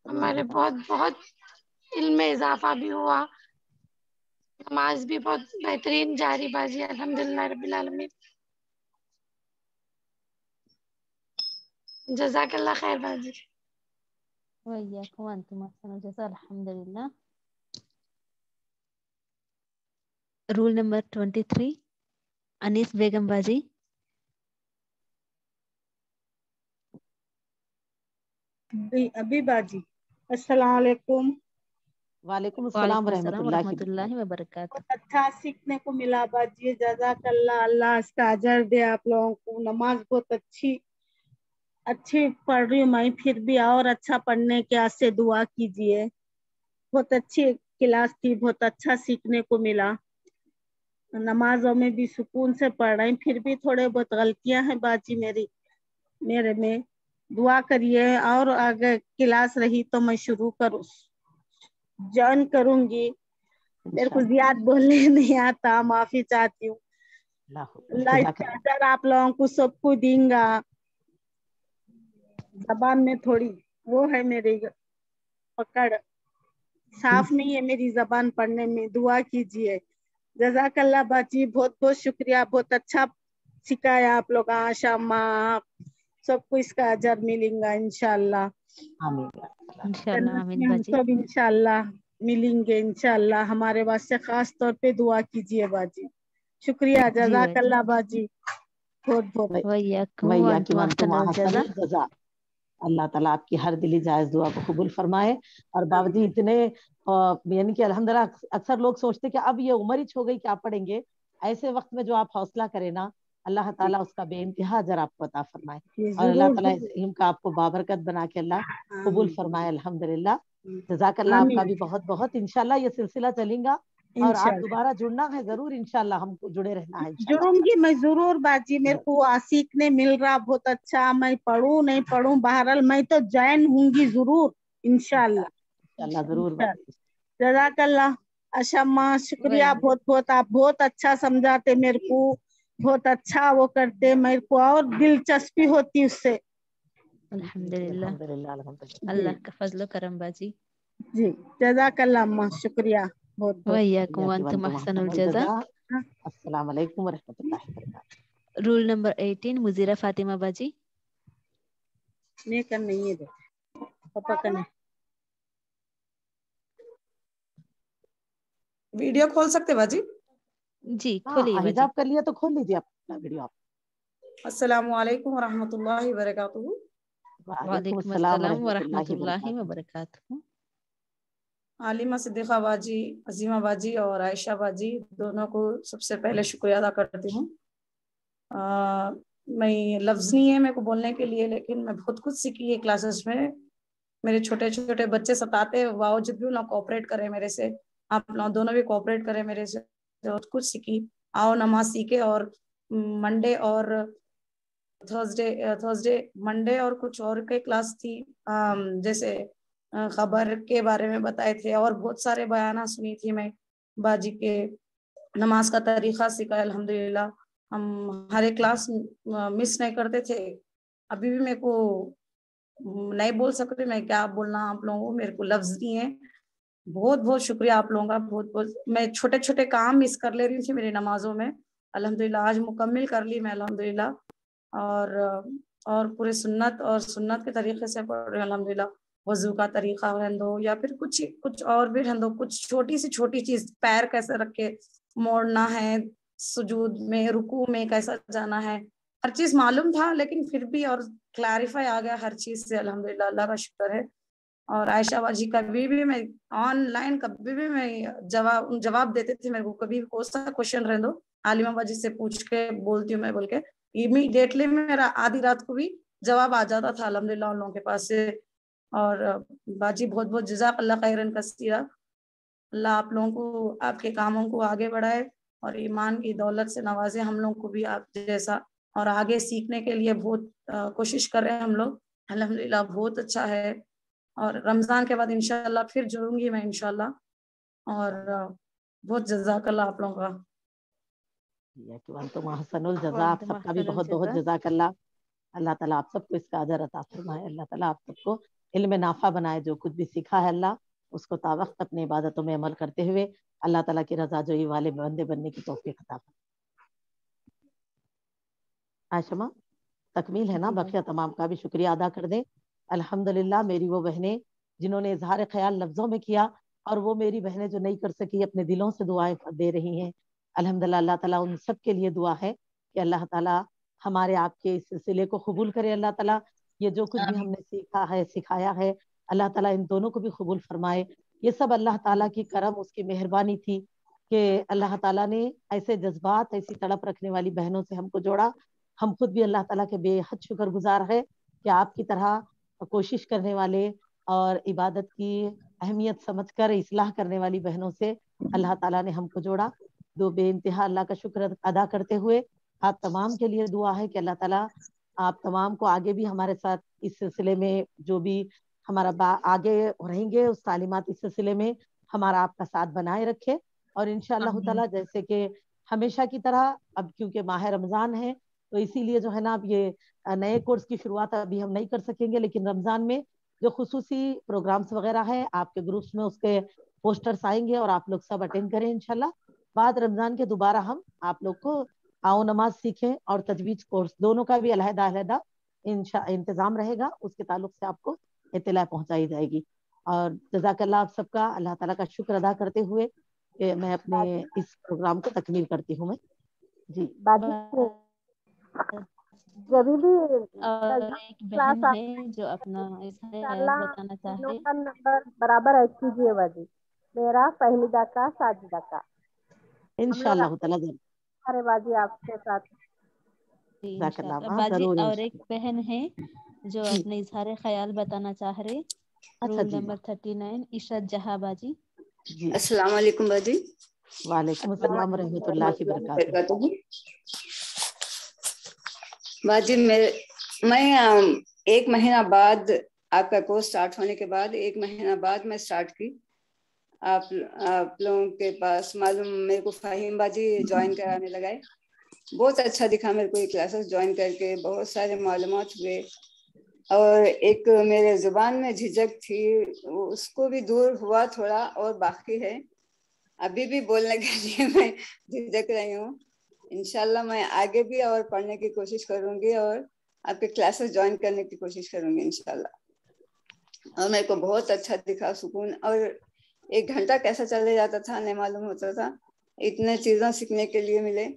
ہمارے بہت علم میں اضافہ بھی ہوا. نماز بھی بہت بہترین جاری باجی. الحمدللہ رب العالمین. جزاک اللہ خیر باجی. وإياكم وأنتم أحسن الجزاء. الحمدللہ. رول نمبر 23 انیس بیگم باجی. ابھی باجی السلام علیکم. وعلیکم السلام ورحمۃ اللہ وبرکاتہ. بہت اچھا سیکھنے کو ملا باجی. جزاک اللہ. اللہ اس کا اجر دے آپ لوگوں کو. نماز بہت اچھی پڑھ رہی ہوں میں پھر بھی اور اچھا پڑھنے کے واسطے دعا کیجیے. بہت اچھی کلاس تھی. بہت اچھا سیکھنے کو ملا. نمازوں میں بھی سکون سے پڑھ رہے ہیں. پھر بھی تھوڑے بہت غلطیاں ہیں باجی میرے میں. دعا کریے اور آگے کلاس رہی تو میں جوائن کروں گی. میرے کو زیادہ بولنے نہیں آتا. معافی چاہتی ہوں. اللہ اس کا اجر آپ لوگوں کو سب کو دیں گا. زبان میں تھوڑی وہ ہے میری پکڑ صاف نہیں ہے میری زبان پڑھنے میں. دعا کیجیے. جزاک اللہ باجی. بہت بہت شکریہ. بہت اچھا سکھایا آپ لوگ. آشا ماں سب کو اس کا اجر ملیں گا انشاءاللہ. انشاءاللہ آمین ہم باجی. سب انشاءاللہ ملیں گے انشاءاللہ. ہمارے واسطے خاص طور پہ دعا کیجیے باجی. شکریہ. جزاک اللہ باجی. بہت بہت. وإياكم وإياكم وأنتم وأنتم أحسن أحسن الجزاء. الجزاء. اللہ تعالیٰ آپ کی ہر دلی جائز دعا کو قبول فرمائے. اور باوجود اتنے یعنی کہ الحمدللہ اکثر لوگ سوچتے کہ اب یہ عمر ہی ہو گئی کیا پڑھیں گے. ایسے وقت میں جو آپ حوصلہ کرے نا اللہ تعالیٰ اس کا بے انتہا اجر آپ کو عطا فرمائے. اور اللہ تعالیٰ اس علم کا آپ کو بابرکت بنا کے اللہ قبول فرمائے. الحمدللہ. جزاک اللہ. آپ کا بھی بہت بہت. انشاءاللہ یہ سلسلہ چلیں گا और आप दोबारा जुड़ना है जरूर, इंशाल्लाह हमको जुड़े रहना है। जुड़ूंगी मैं जरूर बाजी, मेरे को सीखने मिल रहा बहुत अच्छा। मैं पढ़ूं नहीं पढ़ूं, बहरहाल मैं तो ज्वाइन होंगी जरूर इंशाल्लाह जरूर। जज़ाकल्लाह। अच्छा माँ शुक्रिया बहुत बहुत, आप बहुत अच्छा समझाते मेरे को, बहुत अच्छा वो करते, मेरे को और दिलचस्पी होती उससे। अल्हम्दुलिल्लाह, अल्लाह का फजल करम बाजी। जी जज़ाकल्लाह अम्मा, शुक्रिया बहुत बहुत। वय्याकुम व अंतुम अहसनुल जज़ा। अस्सलाम वालेकुम व रहमतुल्लाहि व बरकातहू। रूल नंबर 18 मुजीरा फातिमा बाजी। नहीं कर नहीं है पापा करने। वीडियो खोल सकते बाजी? जी खोलिए। हिजाब कर लिया तो खोल लीजिए अपना वीडियो आप। अस्सलामु अलैकुम व रहमतुल्लाहि व बरकातहू। वालेकुम अस्सलाम व रहमतुल्लाहि व बरकातहू। आलिमा सिद्दीक़ा बाजी, अजीमा बाजी और आयशा बाजी दोनों को सबसे पहले शुक्रिया अदा करती हूँ। मैं लफ्ज़ नहीं है मेरे को बोलने के लिए, लेकिन मैं बहुत कुछ सीखी है क्लासेस में। मेरे छोटे छोटे बच्चे सताते बावजूद भी लोग कोऑपरेट करे मेरे से, आप लोग दोनों भी कोऑपरेट करे मेरे से, बहुत कुछ सीखी। आओ नमाज सीखे। और मंडे और थर्सडे मंडे और कुछ और के क्लास थी, जैसे खबर के बारे में बताए थे और बहुत सारे बयाना सुनी थी मैं बाजी के। नमाज का तरीक़ा सीखा अल्हम्दुलिल्लाह। हम हर एक क्लास मिस नहीं करते थे। अभी भी मेरे को नहीं बोल सकते मैं क्या बोलना आप लोगों को, मेरे को लफ्ज़ नहीं है। बहुत बहुत शुक्रिया आप लोगों का, बहुत बहुत। मैं छोटे छोटे काम मिस कर ले रही थी मेरी नमाजों में, अल्हम्दुलिल्लाह आज मुकम्मिल कर ली मैं अल्हम्दुलिल्लाह। और पूरे सुन्नत के तरीके से पढ़ रही हूँ अल्हम्दुलिल्लाह। वज़ू का तरीका रहंदो या फिर कुछ और भी रहंदो, कुछ छोटी सी छोटी चीज़, पैर कैसे रख के मोड़ना है, सुजूद में रुकू में कैसा जाना है, हर चीज़ मालूम था, लेकिन फिर भी और क्लैरिफाई आ गया हर चीज़ से अल्हम्दुलिल्लाह, अल्लाह का शुक्र है। और आयशा बाजी कभी भी मैं ऑनलाइन कभी भी मैं जवाब देते थे, मेरे को कभी कोई सा क्वेश्चन रह दो आलिमा बाजी से पूछ के बोलती हूँ मैं बोल के, इमीडिएटली मेरा आधी रात को भी जवाब आ जाता था अल्हम्दुलिल्लाह उन लोगों के पास से। और बाजी बहुत बहुत जज़ाकल्लाह खैरन कसीरा। अल्लाह आप लोगों को आपके कामों को आगे बढ़ाए और ईमान की दौलत से नवाजे हम लोग को भी आप जैसा, और आगे सीखने के लिए बहुत कोशिश कर रहे हैं हम लोग अल्हम्दुलिल्लाह, बहुत अच्छा है। और रमज़ान के बाद इंशाल्लाह फिर जुड़ूंगी मैं इंशाल्लाह। और बहुत जज़ाकल्लाह आप लोगों का। महसनुल जज़ा, आप सबका भी बहुत बहुत जज़ाकल्लाह। अल्लाह ताला आप सबको इसका अजर अता फरमाए। अल्लाह ताला आप सबको इल्म नाफा बनाए। जो कुछ भी सीखा है अल्लाह उसको तावक्त अपनी इबादतों में अमल करते हुए अल्लाह ताला की रजा जोई वाले बंदे बनने की तौफीक अता फरमाए। आयशा तकमील है ना, बकिया तमाम का भी शुक्रिया अदा कर दें। अल्हम्दुलिल्लाह मेरी वो बहनें जिन्होंने इजहार ख्याल लफ्जों में किया, और वो मेरी बहनें जो नहीं कर सकी अपने दिलों से दुआएं दे रही हैं, अल्हम्दुलिल्लाह अल्लाह ताला उन सब के लिए दुआ है कि अल्लाह ताला हमारे आपके इस सिलसिले को कबूल करे। अल्लाह ताला ये जो कुछ भी हमने सीखा है सिखाया है, अल्लाह ताला इन दोनों को भी कबूल फरमाए। ये सब अल्लाह ताला की करम, उसकी मेहरबानी थी कि अल्लाह ताला ने ऐसे जज्बात, ऐसी तड़प रखने वाली बहनों से हमको जोड़ा। हम खुद भी अल्लाह ताला के बेहद शुक्रगुजार है कि आपकी तरह कोशिश करने वाले और इबादत की अहमियत समझकर इस्लाह करने वाली बहनों से अल्लाह ताला ने हमको जोड़ा। दो बेइंतहा अल्लाह का शुक्र अदा करते हुए आप तमाम के लिए दुआ है कि अल्लाह ताला आप तमाम को आगे भी हमारे साथ इस सिलसिले में जो भी हमारा आगे रहेंगे उस तालीमात इस सिलसिले में हमारा आपका साथ बनाए रखे। और इंशाअल्लाह ताला जैसे कि हमेशा की तरह अब क्योंकि माह रमज़ान है तो इसीलिए जो है ना अब ये नए कोर्स की शुरुआत अभी हम नहीं कर सकेंगे, लेकिन रमज़ान में जो खुसूसी प्रोग्राम्स वगैरह है आपके ग्रुप्स में उसके पोस्टर्स आएंगे और आप लोग सब अटेंड करें इंशाल्लाह। बाद रमज़ान के दोबारा हम आप लोग को आओ नमाज सीखें और तजवीज कोर्स दोनों का भी अलहदा इंतजाम रहेगा, उसके ताल्लुक से आपको इत्तला पहुंचाई जाएगी। और जज़ाकल्लाह आप सबका अल्लाह ताला का शुक्र अदा करते हुए मैं अपने इस प्रोग्राम को तकमील करती हूँ। मैं जी जब भी और एक बहन है जो अपना बताना चाहे नंबर बराबर ऐड कीजिए बाजी, मेरा पहलीदा का साजिदा का इंशाअल्लाह ताला। अरे बाजी आपके साथ बाजी। और एक बहन है जो अपने इजहार ख्याल बताना चाह रहे, रूल नंबर 39 इशरत जहां बाजी। अस्सलाम वालेकुम बाजी। वालेकुम अस्सलाम रहमतुल्लाहि वबरकातुहू। बाजी मैं 1 महीना बाद आपका कोर्स स्टार्ट होने के बाद 1 महीना बाद मैं स्टार्ट की आप लोगों के पास। मालूम मेरे को फ़हीम बाजी ज्वाइन कराने लगाए, बहुत अच्छा दिखा मेरे को ये क्लासेस ज्वाइन करके, बहुत सारे मालूमात हुए। और एक मेरे ज़ुबान में झिझक थी उसको भी दूर हुआ थोड़ा, और बाकी है अभी भी बोलने के लिए मैं झिझक रही हूँ। इंशाल्लाह मैं आगे भी और पढ़ने की कोशिश करूँगी और आपके क्लासेस ज्वाइन करने की कोशिश करूँगी इंशाल्लाह। और मेरे को बहुत अच्छा दिखा, सुकून, और 1 घंटा कैसा चले जाता था नहीं मालूम होता था, इतने चीज़ें सीखने के लिए मिले।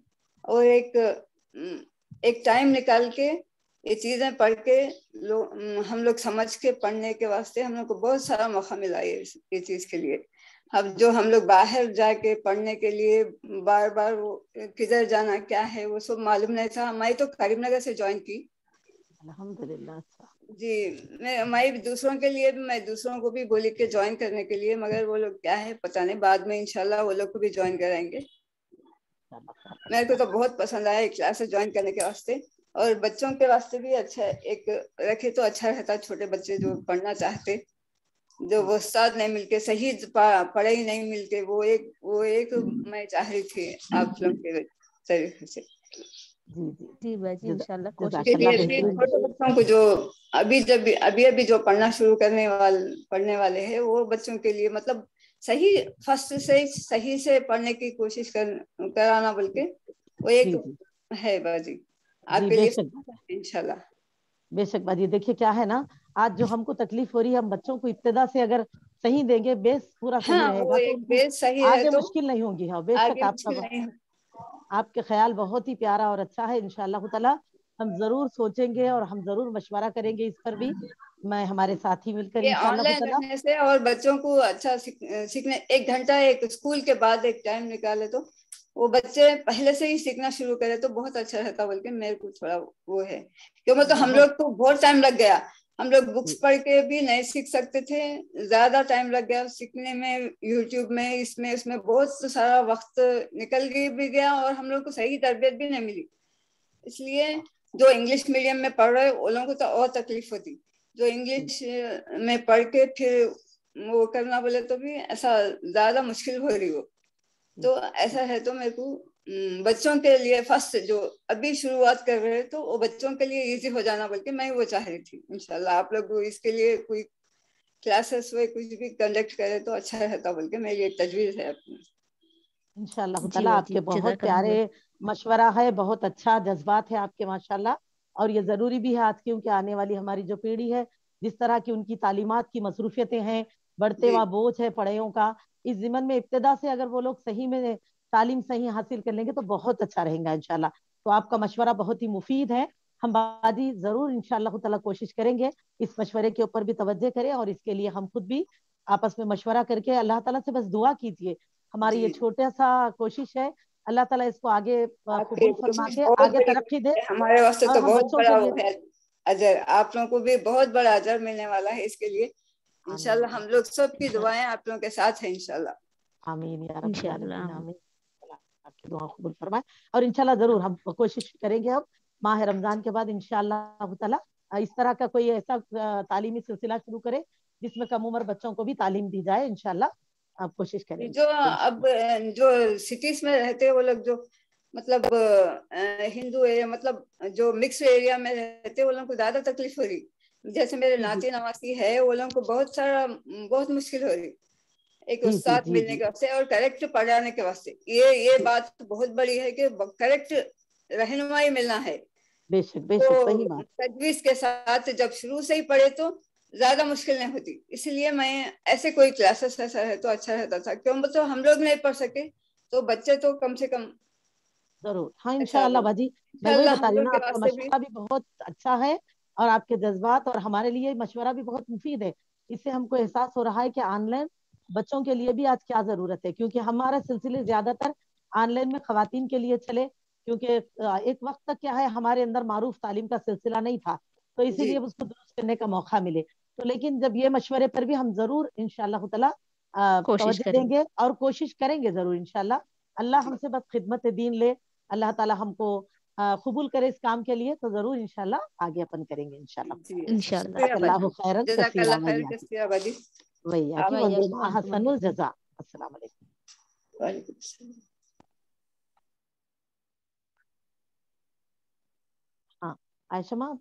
और एक टाइम निकाल के ये चीज़ें पढ़ के हम लोग समझ के पढ़ने के वास्ते हम लोग को बहुत सारा मौका मिला ये चीज़ के लिए। अब जो हम लोग बाहर जाके पढ़ने के लिए बार बार वो किधर जाना क्या है वो सब मालूम नहीं था। मैं तो करीमनगर से ज्वाइन की अल्हम्दुलिल्लाह। अच्छा जी, मैं दूसरों के लिए भी, मैं दूसरों को भी बोली के ज्वाइन करने के लिए, मगर वो लोग क्या है पता नहीं, बाद में इंशाल्लाह वो लोग को भी ज्वाइन कराएंगे। मेरे को तो बहुत पसंद आया क्लासेस ज्वाइन करने के वास्ते, और बच्चों के वास्ते भी अच्छा एक रखे तो अच्छा रहता। छोटे बच्चे जो पढ़ना चाहते, जो वो उस्ताद नहीं मिलके सही पढ़ाई नहीं मिलते, वो एक मैं चाह रही थी आप लोग के तरीके से। जी बाजी इंशाल्लाह कोशिश करेंगे। छोटे बच्चों को जो अभी जो पढ़ना शुरू पढ़ने वाले हैं, वो बच्चों के लिए मतलब सही फर्स्ट से सही से पढ़ने की कोशिश कराना, बल्कि वो एक है बाजी आपके लिए इंशाल्लाह। बेशक बाजी। देखिए क्या है ना, आज जो हमको तकलीफ हो रही है, हम बच्चों को इब्तिदा से अगर सही देंगे, बेस पूरा सही रहेगा तो बेस सही आगे मुश्किल नहीं होगी। हाँ बेशक, आपका ख्याल बहुत ही प्यारा और अच्छा है। इंशाअल्लाह ताला हम जरूर सोचेंगे और हम जरूर मशवरा करेंगे इस पर भी, मैं हमारे साथी मिलकर इंशाअल्लाह ताला। रहने से और बच्चों को अच्छा सीखने 1 घंटा एक स्कूल के बाद एक टाइम निकाले तो वो बच्चे पहले से ही सीखना शुरू करे तो बहुत अच्छा रहता। बल्कि मेरे को थोड़ा वो है कि मतलब हम लोग को बहुत टाइम लग गया, हम लोग बुक्स पढ़ के भी नहीं सीख सकते थे, ज्यादा टाइम लग गया सीखने में। यूट्यूब में इसमें उसमें बहुत सारा वक्त निकल भी गया और हम लोग को सही तरबियत भी नहीं मिली। इसलिए जो इंग्लिश मीडियम में पढ़ रहे वो लोगों को तो और तकलीफ होती, जो इंग्लिश में पढ़ के फिर वो करना बोले तो भी ऐसा ज्यादा मुश्किल हो रही हो। तो ऐसा है तो मेरे को बच्चों के लिए फर्स्ट जो अभी शुरुआत कर रहे हैं तो वो बच्चों के लिए इजी हो जाना, बल्कि मैं वो चाह रही थी। इंशाल्लाह आप लोग इसके लिए कोई क्लासेस वे कुछ भी कंडक्ट करे तो अच्छा रहता, बल्कि मेरी एक तजवीज़ है अपनी। इंशाअल्लाह ताला आपके बहुत प्यारे मशवरा है, बहुत अच्छा जज्बात है आपके माशाल्लाह। और ये जरूरी भी है आज क्योंकि आने वाली हमारी जो पीढ़ी है, जिस तरह की उनकी तालीमात की मसरूफियतें हैं, बढ़ते हुआ बोझ है पढ़ाइयों का, इस ज़िमन में इब्तिदा से अगर वो लोग सही में तालीम सही हासिल कर लेंगे तो बहुत अच्छा रहेगा इंशाल्लाह। तो आपका मशवरा बहुत ही मुफीद है। हम बाजी जरूर इंशाअल्लाह ताला कोशिश करेंगे इस मशवरे के ऊपर भी तवज्जो करें, और इसके लिए हम खुद भी आपस में मशवरा करके अल्लाह ताला से बस दुआ कीजिए। हमारी ये छोटा सा कोशिश है, अल्लाह ताला इसको आगे कबूल फरमा के आगे तरक्की दे। हमारे वास्ते तो बहुत बड़ा है अजर, आप लोगों को भी बहुत बड़ा अजर मिलने वाला है इसके लिए। इंशाल्लाह हम लोग सबकी दुआएं आप लोगों के साथ है इंशाल्लाह। आमीन या रब्बल आलमीन, आमीन। आपकी दुआ कबूल फरमाए। और इंशाल्लाह जरूर हम कोशिश करेंगे अब माह रमजान के बाद इंशाल्लाह ताला इस तरह का कोई ऐसा तालीमी सिलसिला शुरू करे जिसमें कम उम्र बच्चों को भी तालीम दी जाए। इंशाल्लाह आप कोशिश करेंगे। जो अब जो सिटीज में रहते हैं वो लोग जो मतलब हिंदू एरिया, मतलब जो मिक्स एरिया में रहते हैं वो लोगों को ज्यादा तकलीफ हो रही। जैसे मेरे नाती नवासी है, वो लोगों को बहुत मुश्किल हो रही एक उस्ताद मिलने के वास्ते और करेक्ट पढ़ाने के वास्ते। ये बात बहुत बड़ी है कि करेक्ट रहनुमाई मिलना है। बेशक बेशक सही बात। तजवीज के साथ जब शुरू से ही पढ़े तो ज्यादा मुश्किल नहीं होती। इसलिए मैं ऐसे कोई क्लासेस ऐसा है तो अच्छा रहता था, क्यों मतलब हम लोग नहीं पढ़ सके तो बच्चे तो कम से कम जरूर। हाँ इंशाअल्लाह बाजी, मैं वही बता रही हूँ ना, आपका मशवरा भी बहुत अच्छा है और आपके जज्बात और हमारे लिए मशवरा भी बहुत मुफीद है। इससे हमको एहसास हो रहा है कि ऑनलाइन बच्चों के लिए भी आज क्या जरूरत है, क्योंकि हमारे सिलसिले ज्यादातर ऑनलाइन में खवातीन के लिए चले, क्योंकि एक वक्त तक क्या है हमारे अंदर मारूफ तालीम का सिलसिला नहीं था, तो इसीलिए उसको दुरुस्त करने का मौका मिले। तो लेकिन जब ये मशवरे पर भी हम जरूर इंशाअल्लाह ताला तवज्जो देंगे और कोशिश करेंगे जरूर इंशाल्लाह। अल्लाह हमसे बस खिदमत दीन ले, अल्लाह ताला हमको कबूल करे इस काम के लिए, तो जरूर इंशाल्लाह आगे अपन करेंगे इंशाल्लाह। अल्लाह खैरन कसीरा वैया हसनुल जज़ा। अस्सलाम वालेकुम। हाँ आयशा माँ